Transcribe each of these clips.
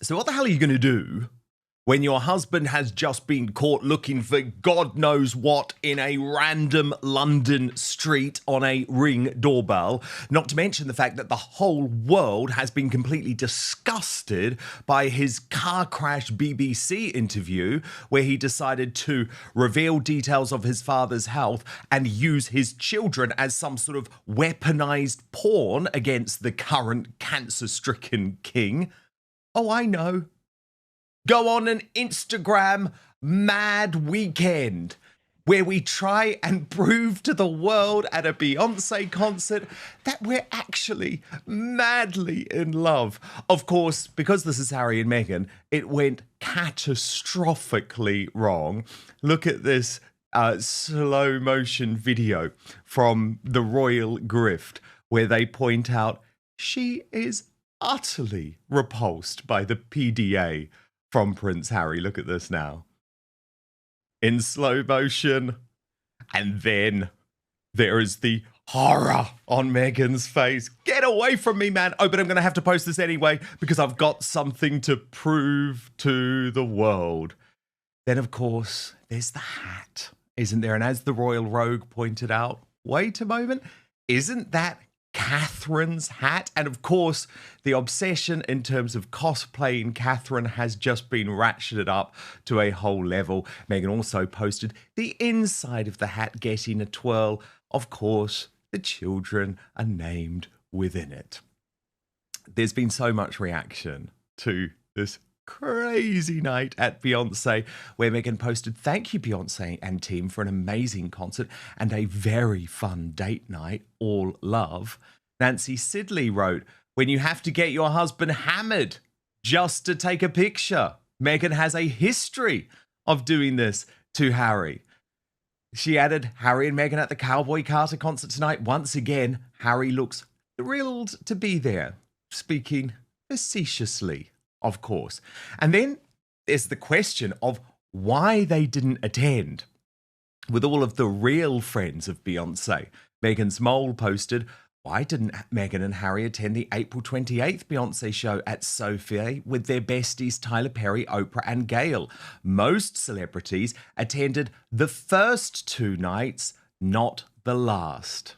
So what the hell are you going to do when your husband has just been caught looking for God knows what in a random London street on a Ring doorbell? Not to mention the fact that the whole world has been completely disgusted by his car crash BBC interview where he decided to reveal details of his father's health and use his children as some sort of weaponized pawn against the current cancer-stricken king. Oh, I know. Go on an Instagram mad weekend where we try and prove to the world at a Beyoncé concert that we're actually madly in love. Of course, because this is Harry and Meghan, it went catastrophically wrong. Look at this slow motion video from the Royal Grift where they point out she is utterly repulsed by the PDA from Prince Harry. Look at this now. In slow motion. And then there is the horror on Meghan's face. Get away from me, man. Oh, but I'm going to have to post this anyway because I've got something to prove to the world. Then, of course, there's the hat, isn't there? And as the Royal Rogue pointed out, wait a moment, isn't that Catherine's hat? And of course, the obsession in terms of cosplaying Catherine has just been ratcheted up to a whole level. Meghan also posted the inside of the hat getting a twirl. Of course, the children are named within it. There's been so much reaction to this crazy night at Beyoncé, where Meghan posted, "Thank you, Beyoncé and team, for an amazing concert and a very fun date night, all love." Nancy Sidley wrote, "When you have to get your husband hammered just to take a picture. Meghan has a history of doing this to Harry." She added, "Harry and Meghan at the Cowboy Carter concert tonight. Once again, Harry looks thrilled to be there." Speaking facetiously, of course. And then there's the question of why they didn't attend. With all of the real friends of Beyoncé, Meghan's mole posted, "Why didn't Meghan and Harry attend the April 28th Beyoncé show at Sophia with their besties Tyler Perry, Oprah and Gayle? Most celebrities attended the first two nights, not the last."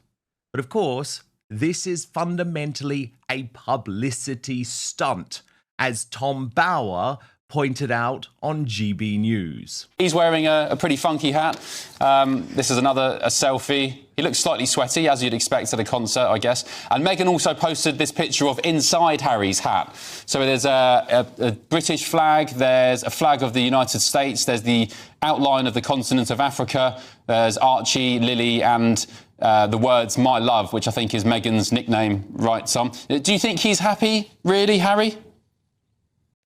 But of course, this is fundamentally a publicity stunt, as Tom Bauer pointed out on GB News. He's wearing a pretty funky hat. This is a selfie. He looks slightly sweaty, as you'd expect at a concert, I guess. And Meghan also posted this picture of inside Harry's hat. So there's a British flag, there's a flag of the United States, there's the outline of the continent of Africa, there's Archie, Lily, and the words "my love," which I think is Meghan's nickname, right, Tom? Do you think he's happy, really, Harry?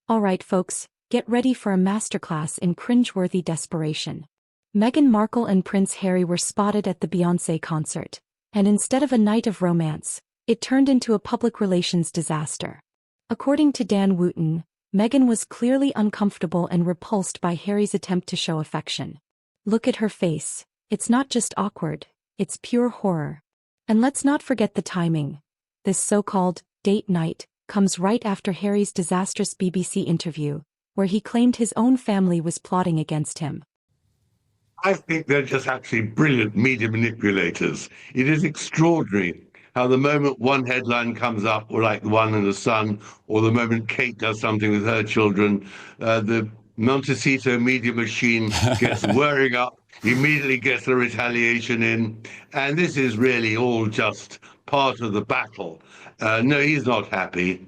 All right, folks, get ready for a masterclass in cringe-worthy desperation. Meghan Markle and Prince Harry were spotted at the Beyoncé concert, and instead of a night of romance, it turned into a public relations disaster. According to Dan Wooten, Meghan was clearly uncomfortable and repulsed by Harry's attempt to show affection. Look at her face. It's not just awkward, it's pure horror. And let's not forget the timing. This so-called date night comes right after Harry's disastrous BBC interview, where he claimed his own family was plotting against him. I think they're just absolutely brilliant media manipulators. It is extraordinary how the moment one headline comes up, or like the one in The Sun, or the moment Kate does something with her children, the Montecito media machine gets whirring up, immediately gets the retaliation in. And this is really all just part of the battle. No, he's not happy.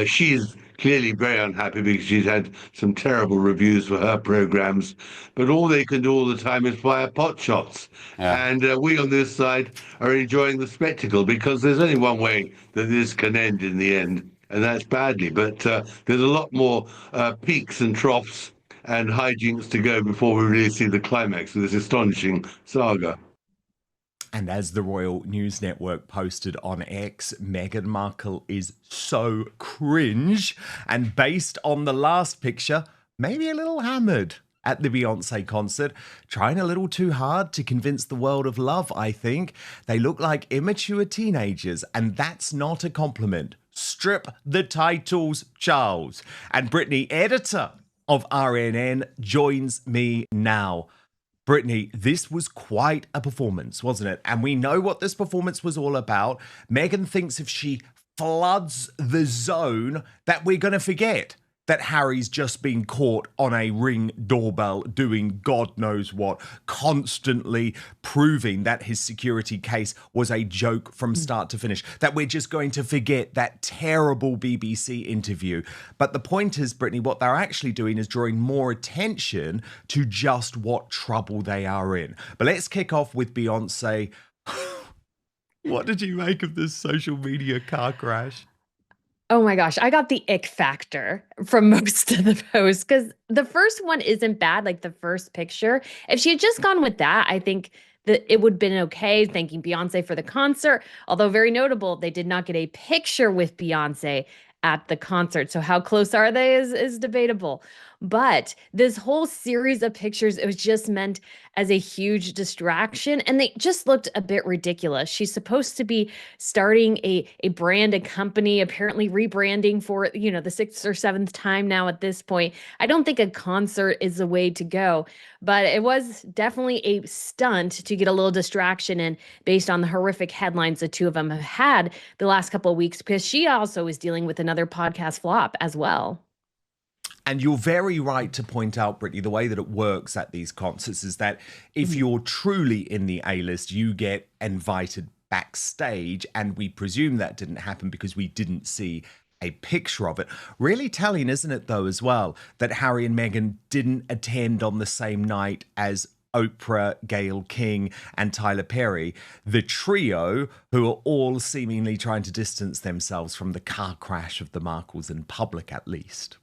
She's clearly very unhappy because she's had some terrible reviews for her programs. But all they can do all the time is fire pot shots. Yeah. And we on this side are enjoying the spectacle because there's only one way that this can end in the end, and that's badly. But there's a lot more peaks and troughs and hijinks to go before we really see the climax of this astonishing saga. And as the Royal News Network posted on X, Meghan Markle is so cringe and based on the last picture, maybe a little hammered at the Beyoncé concert, trying a little too hard to convince the world of love, I think. They look like immature teenagers, and that's not a compliment. Strip the titles, Charles. And Brittany, editor of RNN, joins me now. Brittany, this was quite a performance, wasn't it? And we know what this performance was all about. Meghan thinks if she floods the zone that we're going to forget that Harry's just been caught on a Ring doorbell doing God knows what, constantly proving that his security case was a joke from start to finish, that we're just going to forget that terrible BBC interview. But the point is, Brittany, what they're actually doing is drawing more attention to just what trouble they are in. But let's kick off with Beyoncé. What did you make of this social media car crash? Oh my gosh, I got the ick factor from most of the posts because the first one isn't bad, like the first picture. If she had just gone with that, I think that it would have been okay, thanking Beyonce for the concert. Although very notable, they did not get a picture with Beyonce at the concert. So how close are they is debatable. But this whole series of pictures, it was just meant as a huge distraction, and they just looked a bit ridiculous. She's supposed to be starting a brand, a company, apparently rebranding for, the sixth or seventh time now at this point. I don't think a concert is the way to go, but it was definitely a stunt to get a little distraction in based on the horrific headlines the two of them have had the last couple of weeks, because she also is dealing with another podcast flop as well. And you're very right to point out, Brittany, the way that it works at these concerts is that if you're truly in the A-list, you get invited backstage. And we presume that didn't happen because we didn't see a picture of it. Really telling, isn't it, though, as well, that Harry and Meghan didn't attend on the same night as Oprah, Gayle King, and Tyler Perry, the trio who are all seemingly trying to distance themselves from the car crash of the Markles in public, at least.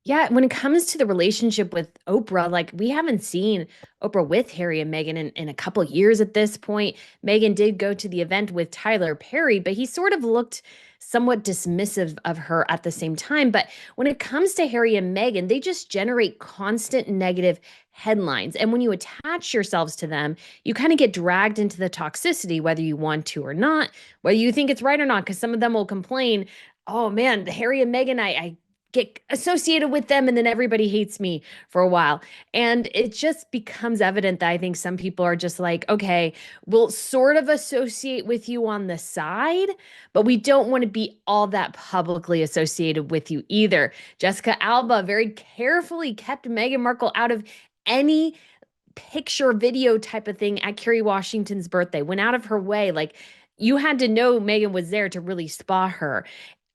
Yeah, when it comes to the relationship with Oprah, like we haven't seen Oprah with Harry and Meghan in a couple years at this point. Meghan did go to the event with Tyler Perry, but he sort of looked somewhat dismissive of her at the same time. But when it comes to Harry and Meghan, they just generate constant negative headlines. And when you attach yourselves to them, you kind of get dragged into the toxicity, whether you want to or not, whether you think it's right or not, because some of them will complain, oh man, Harry and Meghan, I get associated with them and then everybody hates me for a while. And it just becomes evident that I think some people are just like, okay, we'll sort of associate with you on the side, but we don't want to be all that publicly associated with you either. Jessica Alba very carefully kept Meghan Markle out of any picture video type of thing at Kerry Washington's birthday, went out of her way. Like, you had to know Meghan was there to really spot her.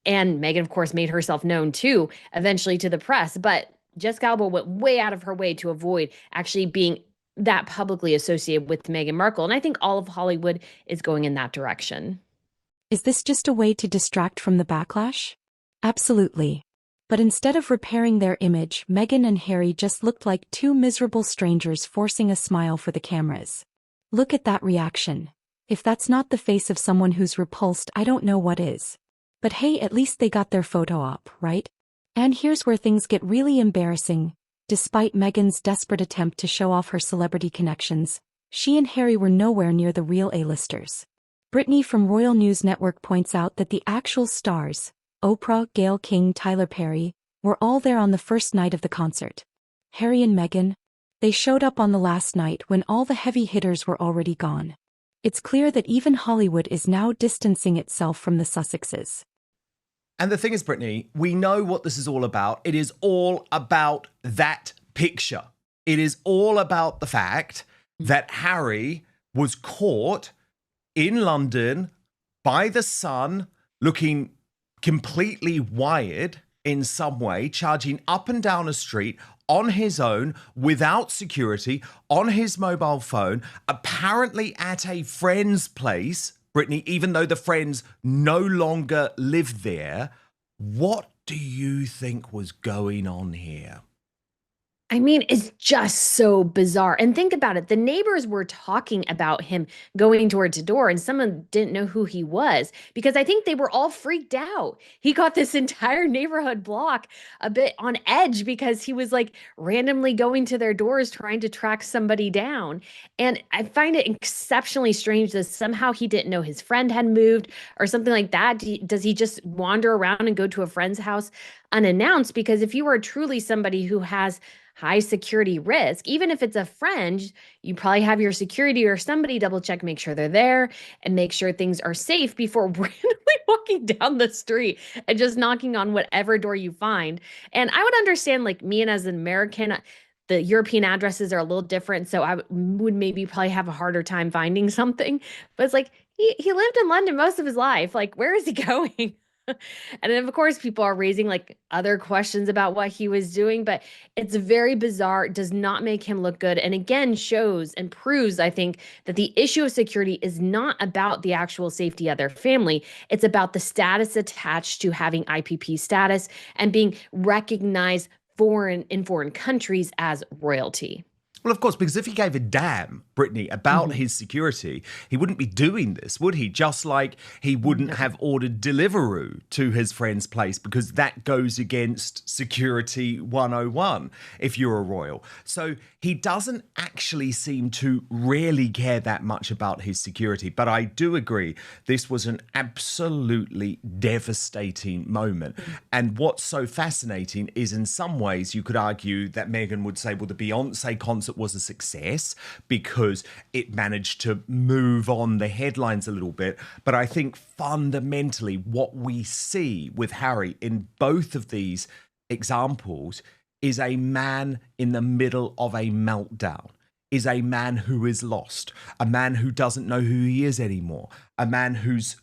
And Meghan, of course, made herself known too, eventually to the press. But Jessica Alba went way out of her way to avoid actually being that publicly associated with Meghan Markle. And I think all of Hollywood is going in that direction. Is this just a way to distract from the backlash? Absolutely. But instead of repairing their image, Meghan and Harry just looked like two miserable strangers forcing a smile for the cameras. Look at that reaction. If that's not the face of someone who's repulsed, I don't know what is. But hey, at least they got their photo op, right? And here's where things get really embarrassing. Despite Meghan's desperate attempt to show off her celebrity connections, she and Harry were nowhere near the real A-listers. Brittany from Royal News Network points out that the actual stars, Oprah, Gayle King, Tyler Perry, were all there on the first night of the concert. Harry and Meghan, they showed up on the last night when all the heavy hitters were already gone. It's clear that even Hollywood is now distancing itself from the Sussexes. And the thing is, Brittany, we know what this is all about. It is all about that picture. It is all about the fact that Harry was caught in London by the Sun, looking completely wired in some way, charging up and down a street on his own, without security, on his mobile phone, apparently at a friend's place, Brittany, even though the friends no longer live there. What do you think was going on here? I mean, it's just so bizarre. And think about it. The neighbors were talking about him going door to door, and someone didn't know who he was because I think they were all freaked out. He got this entire neighborhood block a bit on edge because he was like randomly going to their doors trying to track somebody down. And I find it exceptionally strange that somehow he didn't know his friend had moved or something like that. Does he just wander around and go to a friend's house unannounced? Because if you are truly somebody who has high security risk, even if it's a friend, you probably have your security or somebody double check, make sure they're there and make sure things are safe before randomly walking down the street and just knocking on whatever door you find. And I would understand, like me and as an American, the European addresses are a little different. So I would maybe probably have a harder time finding something. But it's like he lived in London most of his life. Like, where is he going? And then, of course, people are raising like other questions about what he was doing, but it's very bizarre. It does not make him look good. And again, shows and proves, I think, that the issue of security is not about the actual safety of their family. It's about the status attached to having IPP status and being recognized in foreign countries as royalty. Well, of course, because if he gave a damn, Brittany, about his security, he wouldn't be doing this, would he? Just like he wouldn't have ordered Deliveroo to his friend's place because that goes against Security 101 if you're a royal. So he doesn't actually seem to really care that much about his security. But I do agree, this was an absolutely devastating moment. And what's so fascinating is in some ways you could argue that Meghan would say, well, the Beyoncé concert was a success because it managed to move on the headlines a little bit. But I think fundamentally what we see with Harry in both of these examples is a man in the middle of a meltdown, is a man who is lost, a man who doesn't know who he is anymore, a man who's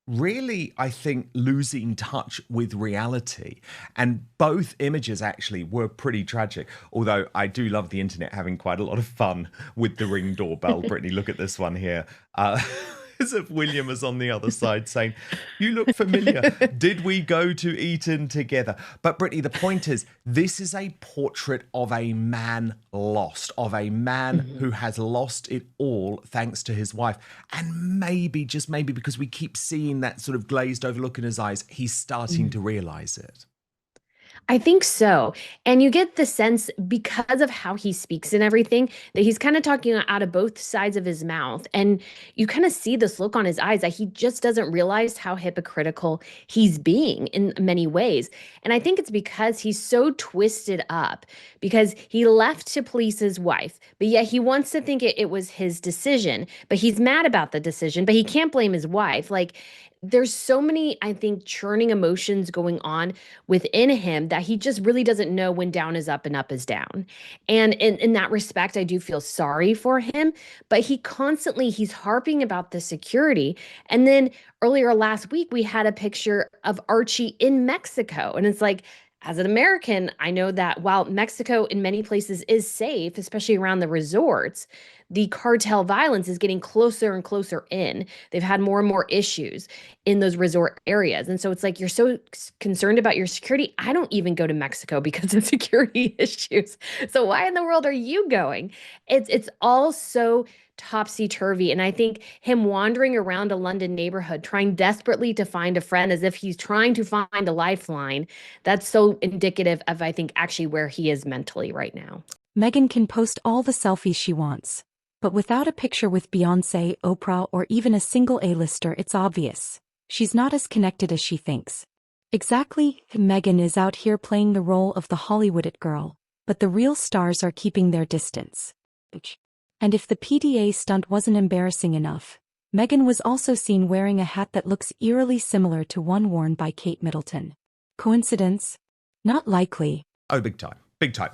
really, I think, losing touch with reality. And both images actually were pretty tragic, although I do love the internet having quite a lot of fun with the Ring doorbell. Brittany, look at this one here. As if William is on the other side saying, you look familiar. Did we go to Eton together? But Brittany, the point is, this is a portrait of a man lost, of a man who has lost it all thanks to his wife. And maybe, just maybe, because we keep seeing that sort of glazed over look in his eyes, he's starting to realize it. I think so. And you get the sense because of how he speaks and everything that he's kind of talking out of both sides of his mouth. And you kind of see this look on his eyes that he just doesn't realize how hypocritical he's being in many ways. And I think it's because he's so twisted up because he left to please his wife, but yet he wants to think it was his decision, but he's mad about the decision, but he can't blame his wife. Like, there's so many, I think, churning emotions going on within him that he just really doesn't know when down is up and up is down. And in that respect, I do feel sorry for him, but he's harping about the security. And then earlier last week, we had a picture of Archie in Mexico. And it's like, as an American, I know that while Mexico in many places is safe, especially around the resorts, the cartel violence is getting closer and closer in. They've had more and more issues in those resort areas. And so it's like, you're so concerned about your security. I don't even go to Mexico because of security issues. So why in the world are you going? It's all so topsy-turvy. And I think him wandering around a London neighborhood, trying desperately to find a friend as if he's trying to find a lifeline, that's so indicative of, I think, actually where he is mentally right now. Meghan can post all the selfies she wants. But without a picture with Beyoncé, Oprah, or even a single A-lister, it's obvious. She's not as connected as she thinks. Exactly, Meghan is out here playing the role of the Hollywood it girl, but the real stars are keeping their distance. And if the PDA stunt wasn't embarrassing enough, Meghan was also seen wearing a hat that looks eerily similar to one worn by Kate Middleton. Coincidence? Not likely. Oh, big time. Big time.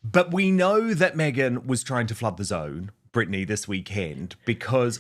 But we know that Meghan was trying to flood the zone, Brittany, this weekend, because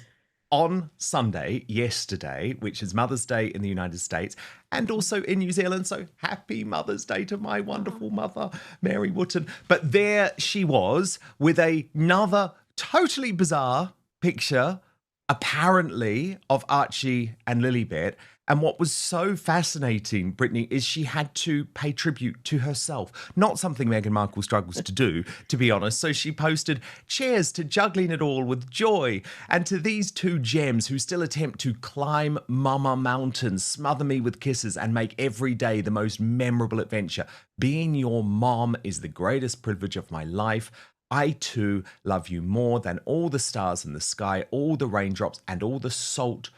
on Sunday, yesterday, which is Mother's Day in the United States and also in New Zealand, so happy Mother's Day to my wonderful mother, Mary Wootton. But there she was with another totally bizarre picture, apparently, of Archie and Lilibet. And what was so fascinating, Brittany, is she had to pay tribute to herself. Not something Meghan Markle struggles to do, to be honest. So she posted, "Cheers to juggling it all with joy. And to these two gems who still attempt to climb Mama Mountain, smother me with kisses, and make every day the most memorable adventure. Being your mom is the greatest privilege of my life. I too love you more than all the stars in the sky, all the raindrops, and all the salt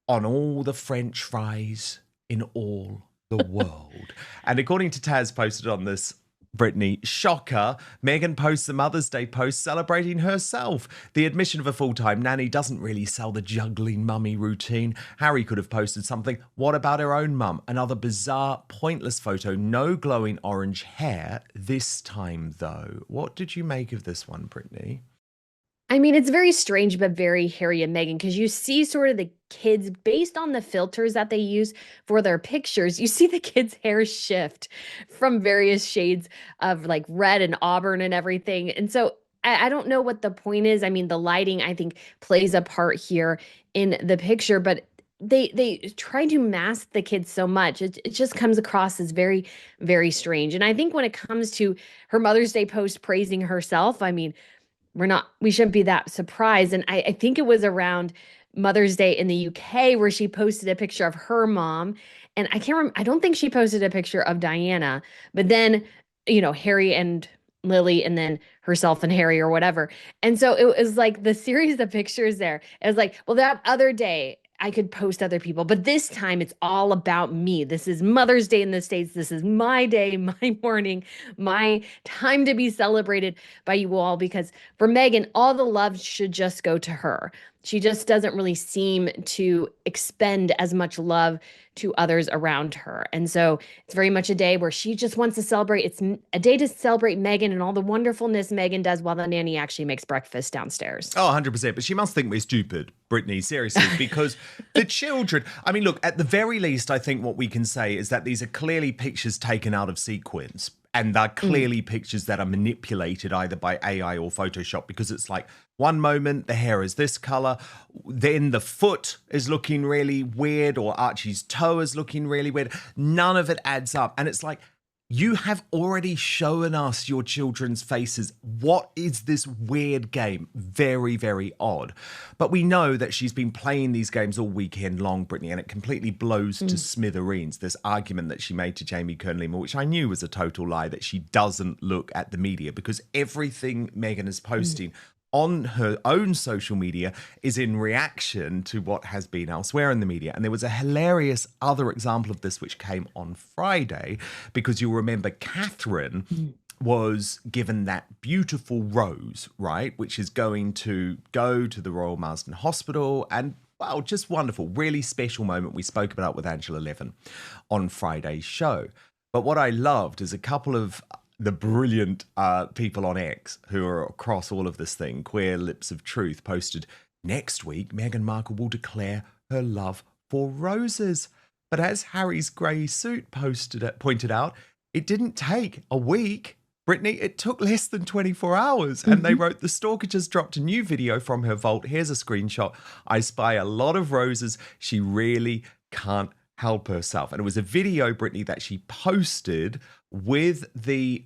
on all the French fries in all the world." And according to Taz posted on this, Brittany, shocker, Meghan posts a Mother's Day post celebrating herself. The admission of a full-time nanny doesn't really sell the juggling mummy routine. Harry could have posted something. What about her own mum? Another bizarre, pointless photo. No glowing orange hair this time, though. What did you make of this one, Brittany? I mean, it's very strange, but very Harry and Meghan, because you see sort of the kids based on the filters that they use for their pictures. You see the kids' hair shift from various shades of like red and auburn and everything. And so I don't know what the point is. I mean, the lighting, I think, plays a part here in the picture, but they try to mask the kids so much. It just comes across as very, very strange. And I think when it comes to her Mother's Day post praising herself, I mean, we shouldn't be that surprised. And I think it was around Mother's Day in the UK where she posted a picture of her mom. And I can't remember, I don't think she posted a picture of Diana, but then, Harry and Lily, and then herself and Harry or whatever. And so it was like the series of pictures there. It was like, well, that other day I could post other people, but this time it's all about me. This is Mother's Day in the States. This is my day, my morning, my time to be celebrated by you all, because for Meghan, all the love should just go to her. She just doesn't really seem to expend as much love to others around her. And so it's very much a day where she just wants to celebrate. It's a day to celebrate Meghan and all the wonderfulness Meghan does while the nanny actually makes breakfast downstairs. Oh, 100%. But she must think we're stupid, Brittany, seriously, because the children, I mean, look, at the very least, I think what we can say is that these are clearly pictures taken out of sequence. And they're clearly pictures that are manipulated either by AI or Photoshop, because it's like one moment the hair is this color, then the foot is looking really weird, or Archie's toe is looking really weird. None of it adds up. And it's like, you have already shown us your children's faces. What is this weird game? Very, very odd. But we know that she's been playing these games all weekend long, Brittany, and it completely blows to smithereens. This argument that she made to Jamie Kern-Lima, which I knew was a total lie, that she doesn't look at the media, because everything Meghan is posting on her own social media is in reaction to what has been elsewhere in the media. And there was a hilarious other example of this which came on Friday, because you'll remember Catherine was given that beautiful rose, right, which is going to go to the Royal Marsden Hospital, and wow, just wonderful, really special moment. We spoke about it with Angela Levin on Friday's show. But what I loved is a couple of the brilliant people on X who are across all of this thing, Queer Lips of Truth, posted, next week, Meghan Markle will declare her love for roses. But as Harry's grey suit pointed out, it didn't take a week. Brittany, it took less than 24 hours. And they wrote, the stalker just dropped a new video from her vault. Here's a screenshot. I spy a lot of roses. She really can't help herself. And it was a video, Brittany, that she posted with the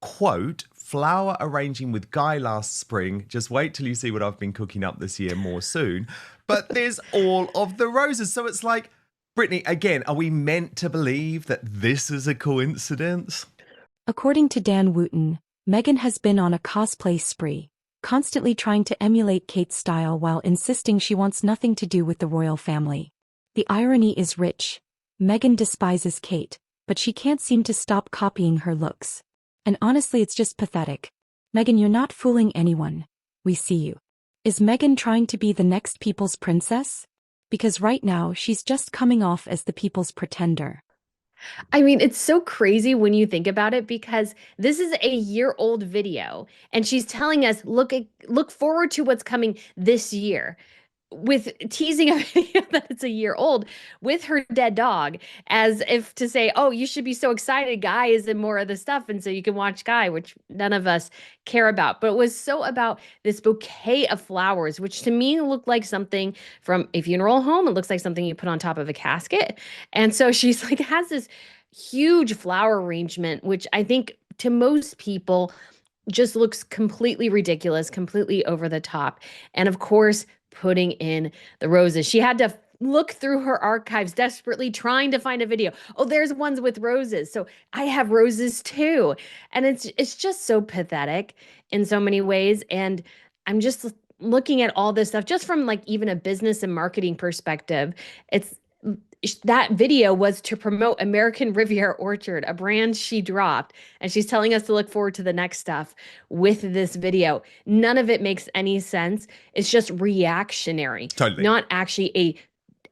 quote, flower arranging with Guy last spring. Just wait till you see what I've been cooking up this year, more soon. But there's all of the roses. So it's like, Brittany, again, are we meant to believe that this is a coincidence? According to Dan Wooten, Meghan has been on a cosplay spree, constantly trying to emulate Kate's style while insisting she wants nothing to do with the royal family. The irony is rich. Meghan despises Kate, but she can't seem to stop copying her looks. And honestly, it's just pathetic. Meghan, you're not fooling anyone. We see you. Is Meghan trying to be the next people's princess? Because right now, she's just coming off as the people's pretender. I mean, it's so crazy when you think about it, because this is a year-old video, and she's telling us, look forward to what's coming this year. with teasing a video that it's a year old with her dead dog, as if to say, oh, you should be so excited. Guy is in more of the stuff. And so you can watch Guy, which none of us care about. But it was so about this bouquet of flowers, which to me looked like something from a funeral home. It looks like something you put on top of a casket. And so she's like, has this huge flower arrangement, which I think to most people just looks completely ridiculous, completely over the top. And of course, putting in the roses. She had to look through her archives desperately trying to find a video. Oh, there's ones with roses. So I have roses too. And it's just so pathetic in so many ways. And I'm just looking at all this stuff just from like even a business and marketing perspective. It's that video was to promote American Riviera Orchard, a brand she dropped, and she's telling us to look forward to the next stuff with this video. None of it makes any sense. It's just reactionary. Totally. Not actually a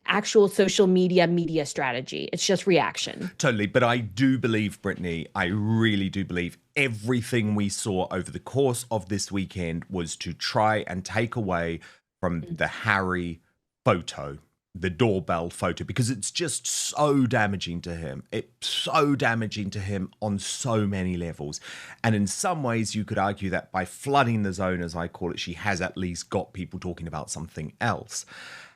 actual social media strategy. It's just reaction. Totally. But I do believe, Brittany, I really do believe everything we saw over the course of this weekend was to try and take away from the Harry photo, the doorbell photo, because it's just so damaging to him. It's so damaging to him on so many levels. And in some ways, you could argue that by flooding the zone, as I call it, she has at least got people talking about something else.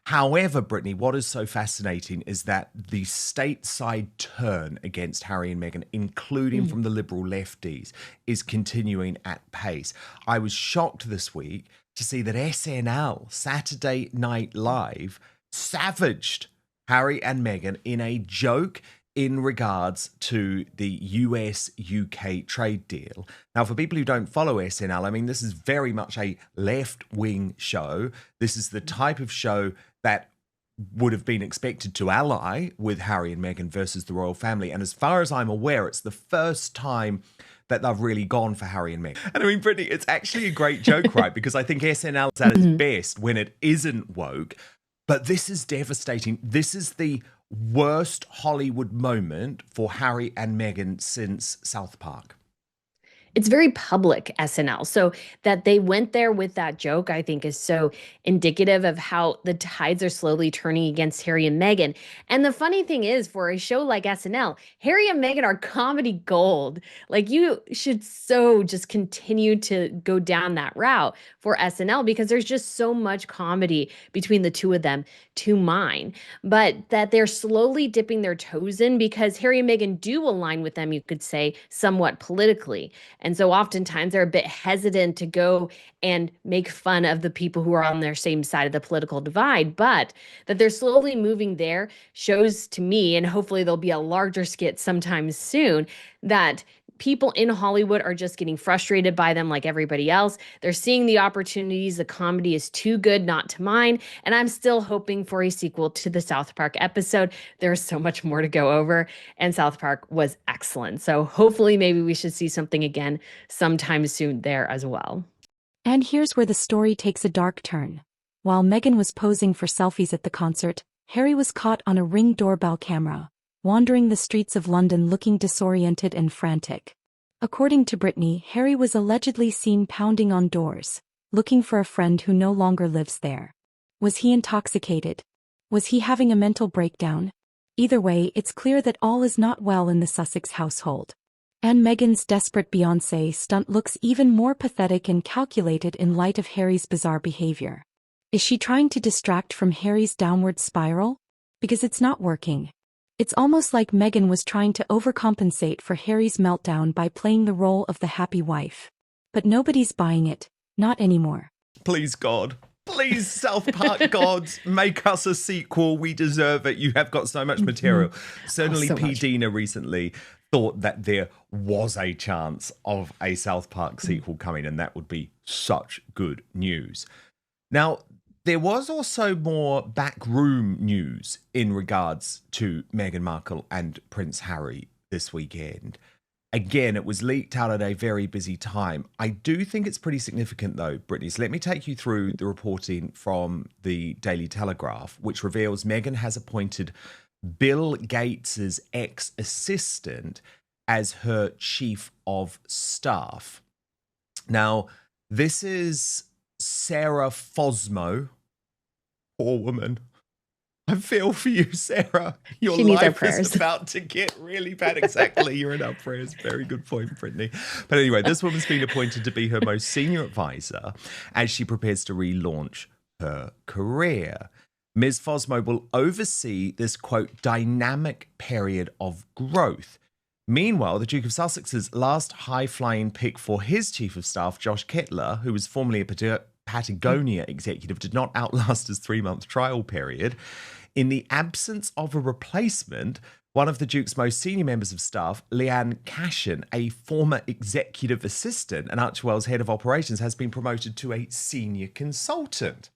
However, Brittany, what is so fascinating is that the stateside turn against Harry and Meghan, including from the liberal lefties, is continuing at pace. I was shocked this week to see that SNL, Saturday Night Live, savaged Harry and Meghan in a joke in regards to the US-UK trade deal. Now, for people who don't follow SNL, I mean, this is very much a left-wing show. This is the type of show that would have been expected to ally with Harry and Meghan versus the royal family. And as far as I'm aware, it's the first time that they've really gone for Harry and Meghan. And I mean, Brittany, it's actually a great joke, right? Because I think SNL is at its best when it isn't woke. But this is devastating. This is the worst Hollywood moment for Harry and Meghan since South Park. It's very public SNL. So that they went there with that joke, I think, is so indicative of how the tides are slowly turning against Harry and Meghan. And the funny thing is, for a show like SNL, Harry and Meghan are comedy gold. Like, you should so just continue to go down that route for SNL because there's just so much comedy between the two of them to mine. But that they're slowly dipping their toes in because Harry and Meghan do align with them, you could say, somewhat politically. And so oftentimes they're a bit hesitant to go and make fun of the people who are on their same side of the political divide. But that they're slowly moving there shows to me, and hopefully there'll be a larger skit sometime soon, that people in Hollywood are just getting frustrated by them like everybody else. They're seeing the opportunities. The comedy is too good not to mine. And I'm still hoping for a sequel to the South Park episode. There's so much more to go over. And South Park was excellent. So hopefully maybe we should see something again sometime soon there as well. And here's where the story takes a dark turn. While Meghan was posing for selfies at the concert, Harry was caught on a Ring doorbell camera, wandering the streets of London looking disoriented and frantic. According to Brittany, Harry was allegedly seen pounding on doors, looking for a friend who no longer lives there. Was he intoxicated? Was he having a mental breakdown? Either way, it's clear that all is not well in the Sussex household. And Meghan's desperate Beyoncé stunt looks even more pathetic and calculated in light of Harry's bizarre behavior. Is she trying to distract from Harry's downward spiral? Because it's not working. It's almost like Meghan was trying to overcompensate for Harry's meltdown by playing the role of the happy wife. But nobody's buying it, not anymore. Please, God. Please, South Park gods, make us a sequel. We deserve it. You have got so much material. Certainly, so P. much. Dina recently thought that there was a chance of a South Park sequel coming, and that would be such good news. Now, there was also more backroom news in regards to Meghan Markle and Prince Harry this weekend. Again, it was leaked out at a very busy time. I do think it's pretty significant, though, Brittany. So let me take you through the reporting from the Daily Telegraph, which reveals Meghan has appointed Bill Gates's ex-assistant as her chief of staff. Now, this is Sarah Fosmo, poor woman. I feel for you, Sarah. Your She needs our life prayers. is about to get really bad. Exactly. You're in our prayers. Very good point, Brittany. But anyway, this woman's been appointed to be her most senior advisor as she prepares to relaunch her career. Ms. Fosmo will oversee this, quote, dynamic period of growth. Meanwhile, the Duke of Sussex's last high-flying pick for his chief of staff, Josh Kettler, who was formerly a Patagonia executive, did not outlast his 3-month trial period. In the absence of a replacement, one of the Duke's most senior members of staff, Leanne Cashin, a former executive assistant and Archewell's head of operations, has been promoted to a senior consultant.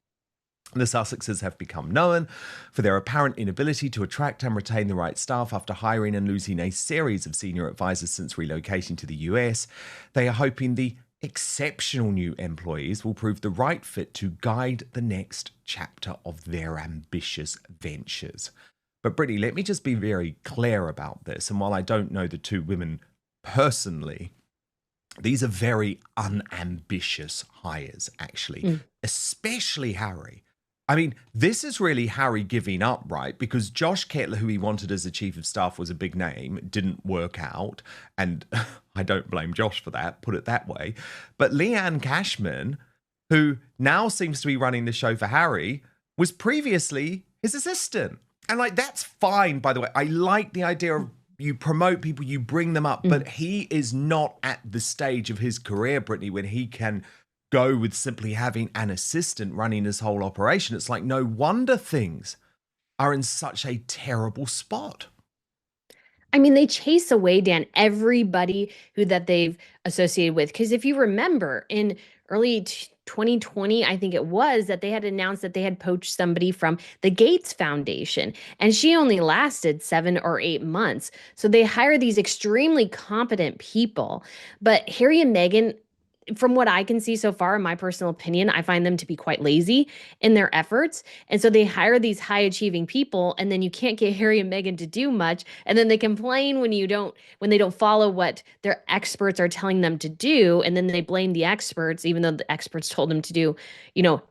The Sussexes have become known for their apparent inability to attract and retain the right staff after hiring and losing a series of senior advisors since relocating to the US. They are hoping the exceptional new employees will prove the right fit to guide the next chapter of their ambitious ventures. But Brittany, let me just be very clear about this. And while I don't know the two women personally, these are very unambitious hires, actually, especially Harry. I mean, this is really Harry giving up, right? Because Josh Kettler, who he wanted as the chief of staff, was a big name, didn't work out. And I don't blame Josh for that, put it that way. But Leanne Cashman, who now seems to be running the show for Harry, was previously his assistant. And like, that's fine, by the way. I like the idea of you promote people, you bring them up, but he is not at the stage of his career, Brittany, when he can go with simply having an assistant running his whole operation. It's like, no wonder things are in such a terrible spot. I mean, they chase away, Dan, everybody that they've associated with. Because if you remember, in early 2020, I think it was, that they had announced that they had poached somebody from the Gates Foundation, and she only lasted 7 or 8 months. So they hire these extremely competent people. But Harry and Meghan, from what I can see so far, in my personal opinion, I find them to be quite lazy in their efforts. And so they hire these high achieving people, and then you can't get Harry and Meghan to do much. And then they complain when they don't follow what their experts are telling them to do. And then they blame the experts, even though the experts told them to do,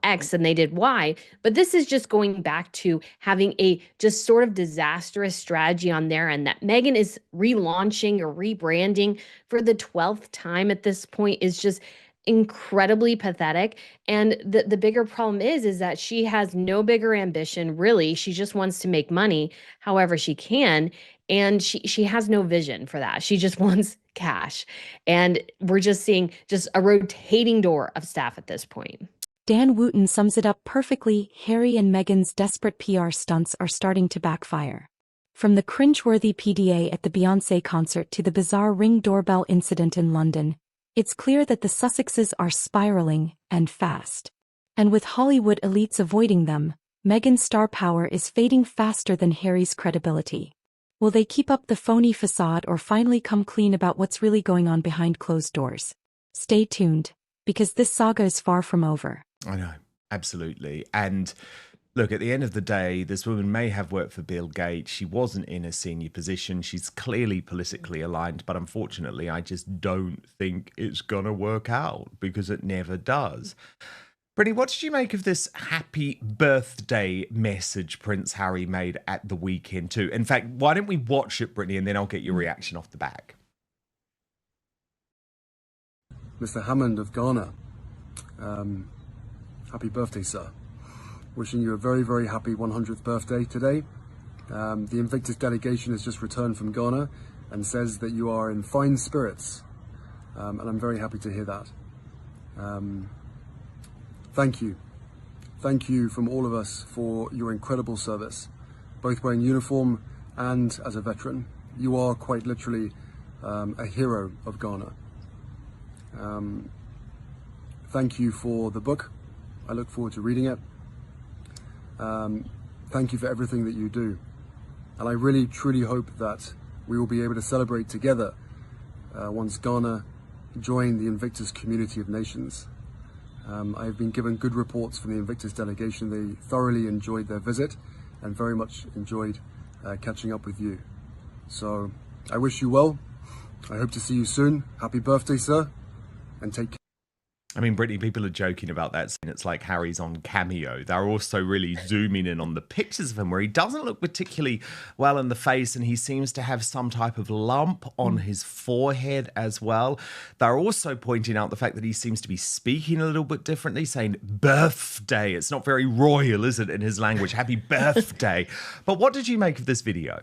X and they did Y. But this is just going back to having a just sort of disastrous strategy on their end, that Meghan is relaunching or rebranding for the 12th time at this point is just incredibly pathetic. And the bigger problem is that she has no bigger ambition, really. She just wants to make money however she can. And she has no vision for that. She just wants cash. And we're just seeing just a rotating door of staff at this point. Dan Wooten sums it up perfectly. Harry and Meghan's desperate PR stunts are starting to backfire. From the cringe-worthy PDA at the Beyoncé concert to the bizarre Ring doorbell incident in London, it's clear that the Sussexes are spiraling, and fast. And with Hollywood elites avoiding them, Meghan's star power is fading faster than Harry's credibility. Will they keep up the phony facade or finally come clean about what's really going on behind closed doors? Stay tuned, because this saga is far from over. I know, absolutely. And look, at the end of the day, this woman may have worked for Bill Gates. She wasn't in a senior position. She's clearly politically aligned, but unfortunately, I just don't think it's going to work out, because it never does. Brittany, what did you make of this happy birthday message Prince Harry made at the weekend too? In fact, why don't we watch it, Brittany, and then I'll get your reaction off the back. Mr. Hammond of Ghana, happy birthday, sir. Wishing you a very, very happy 100th birthday today. The Invictus delegation has just returned from Ghana and says that you are in fine spirits. And I'm very happy to hear that. Thank you. Thank you from all of us for your incredible service, both wearing uniform and as a veteran. You are quite literally a hero of Ghana. Thank you for the book. I look forward to reading it. Thank you for everything that you do. And I really, truly hope that we will be able to celebrate together once Ghana join the Invictus community of nations. I've been given good reports from the Invictus delegation. They thoroughly enjoyed their visit and very much enjoyed catching up with you. So I wish you well. I hope to see you soon. Happy birthday, sir, and take care. I mean, Brittany, people are joking about that scene. It's like Harry's on Cameo. They're also really zooming in on the pictures of him where he doesn't look particularly well in the face, and he seems to have some type of lump on his forehead as well. They're also pointing out the fact that he seems to be speaking a little bit differently, saying birthday. It's not very royal, is it, in his language? Happy birthday. But what did you make of this video?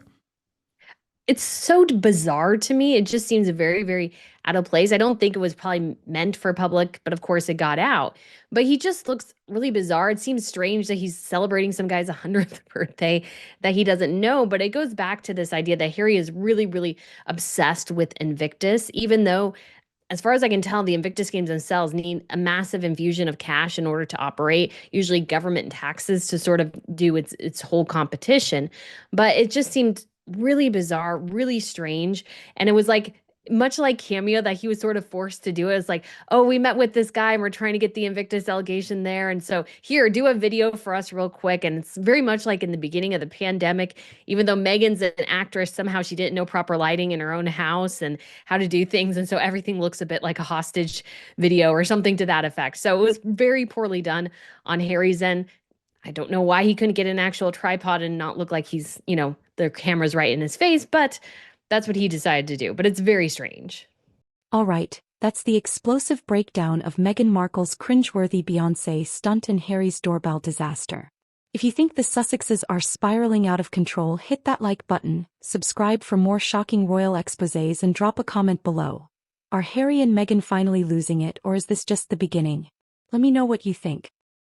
It's so bizarre to me. It just seems very, very out of place. I don't think it was probably meant for public, but of course it got out. But he just looks really bizarre. It seems strange that he's celebrating some guy's 100th birthday that he doesn't know. But it goes back to this idea that Harry is really, really obsessed with Invictus, even though, as far as I can tell, the Invictus games themselves need a massive infusion of cash in order to operate, usually government taxes to sort of do its whole competition. But it just seemed really bizarre, really strange. And it was like much like Cameo that he was sort of forced to do it. It's like, oh, we met with this guy and we're trying to get the Invictus delegation there. And so here, do a video for us real quick. And it's very much like in the beginning of the pandemic, even though Meghan's an actress, somehow she didn't know proper lighting in her own house and how to do things. And so everything looks a bit like a hostage video or something to that effect. So it was very poorly done on Harry's end. I don't know why he couldn't get an actual tripod and not look like he's, the camera's right in his face, but that's what he decided to do. But it's very strange. All right, that's the explosive breakdown of Meghan Markle's cringeworthy Beyoncé stunt and Harry's doorbell disaster. If you think the Sussexes are spiraling out of control, hit that like button, subscribe for more shocking royal exposés, and drop a comment below. Are Harry and Meghan finally losing it, or is this just the beginning? Let me know what you think.